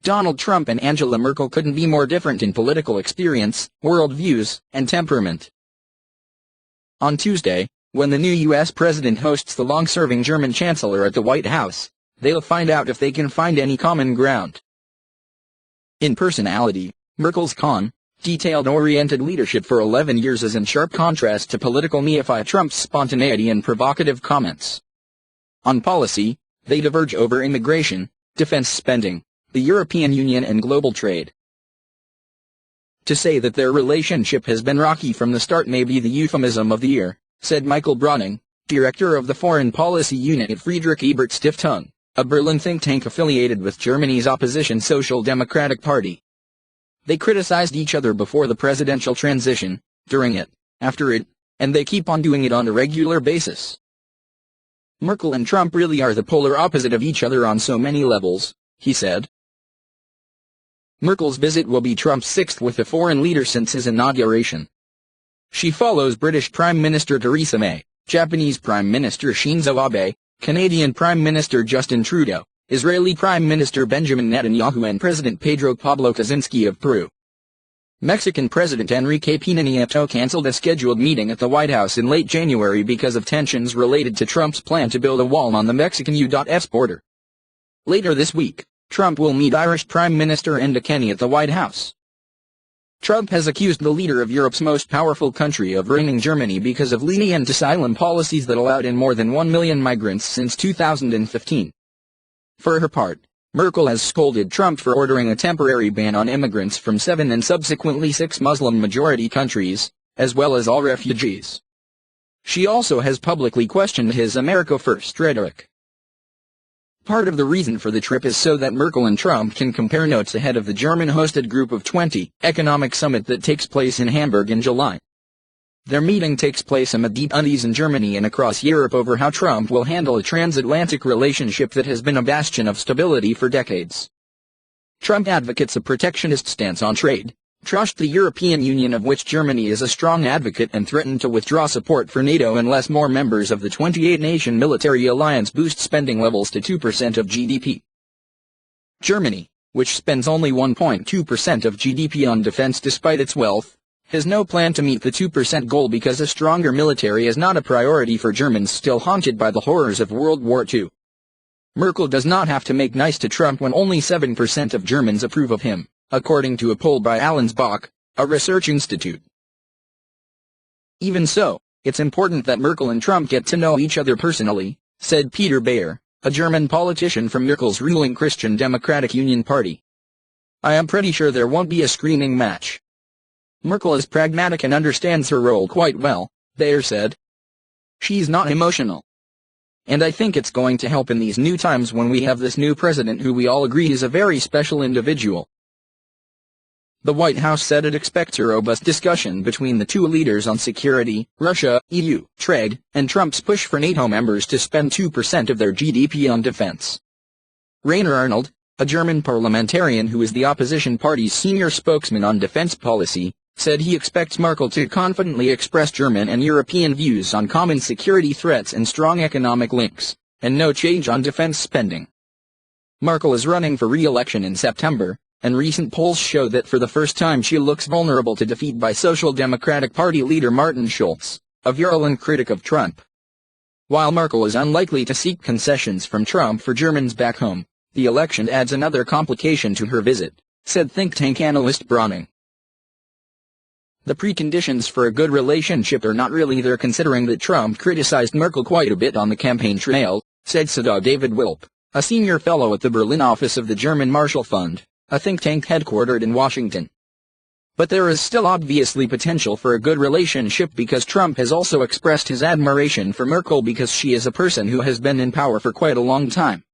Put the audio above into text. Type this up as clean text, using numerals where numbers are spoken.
Donald Trump and Angela Merkel couldn't be more different in political experience, worldviews, and temperament. On Tuesday, when the new U.S. president hosts the long-serving German chancellor at the White House, they'll find out if they can find any common ground. In personality, Merkel's calm, detailed-oriented leadership for 11 years is in sharp contrast to political neophyte Trump's spontaneity and provocative comments. On policy, they diverge over immigration, defense spending, the European Union and global trade. To say that their relationship has been rocky from the start may be the euphemism of the year, said Michael Browning, director of the Foreign Policy Unit at Friedrich Ebert Stiftung, a Berlin think tank affiliated with Germany's opposition Social Democratic Party. They criticized each other before the presidential transition, during it, after it, and they keep on doing it on a regular basis. Merkel and Trump really are the polar opposite of each other on so many levels, he said. Merkel's visit will be Trump's sixth with a foreign leader since his inauguration. She follows British Prime Minister Theresa May, Japanese Prime Minister Shinzo Abe, Canadian Prime Minister Justin Trudeau, Israeli Prime Minister Benjamin Netanyahu and President Pedro Pablo Kaczynski of Peru. Mexican President Enrique Peña Nieto canceled a scheduled meeting at the White House in late January because of tensions related to Trump's plan to build a wall on the Mexican-U.S. border. Later this week, Trump will meet Irish Prime Minister Enda Kenny at the White House. Trump has accused the leader of Europe's most powerful country of ruining Germany because of lenient asylum policies that allowed in more than 1 million migrants since 2015. For her part, Merkel has scolded Trump for ordering a temporary ban on immigrants from 7 and subsequently 6 Muslim-majority countries, as well as all refugees. She also has publicly questioned his America First rhetoric. Part of the reason for the trip is so that Merkel and Trump can compare notes ahead of the German-hosted Group of 20 economic summit that takes place in Hamburg in July. Their meeting takes place amid deep unease in Germany and across Europe over how Trump will handle a transatlantic relationship that has been a bastion of stability for decades. Trump advocates a protectionist stance on trade, trashed the European Union of which Germany is a strong advocate and threatened to withdraw support for NATO unless more members of the 28-nation military alliance boost spending levels to 2% of GDP. Germany, which spends only 1.2% of GDP on defense despite its wealth, has no plan to meet the 2% goal because a stronger military is not a priority for Germans still haunted by the horrors of World War II. Merkel does not have to make nice to Trump when only 7% of Germans approve of him, according to a poll by Allensbach, a research institute. Even so, it's important that Merkel and Trump get to know each other personally, said Peter Bayer, a German politician from Merkel's ruling Christian Democratic Union Party. I am pretty sure there won't be a screaming match. Merkel is pragmatic and understands her role quite well, Bayer said. She's not emotional. And I think it's going to help in these new times when we have this new president who we all agree is a very special individual. The White House said it expects a robust discussion between the two leaders on security, Russia, EU, trade, and Trump's push for NATO members to spend 2% of their GDP on defense. Rainer Arnold, a German parliamentarian who is the opposition party's senior spokesman on defense policy, said he expects Merkel to confidently express German and European views on common security threats and strong economic links, and no change on defense spending. Merkel is running for re-election in September, and recent polls show that for the first time she looks vulnerable to defeat by Social Democratic Party leader Martin Schulz, a virulent critic of Trump. While Merkel is unlikely to seek concessions from Trump for Germans back home, the election adds another complication to her visit, said think tank analyst Browning. The preconditions for a good relationship are not really there considering that Trump criticized Merkel quite a bit on the campaign trail, said Sada David Wilp, a senior fellow at the Berlin office of the German Marshall Fund, a think tank headquartered in Washington. But there is still obviously potential for a good relationship because Trump has also expressed his admiration for Merkel because she is a person who has been in power for quite a long time.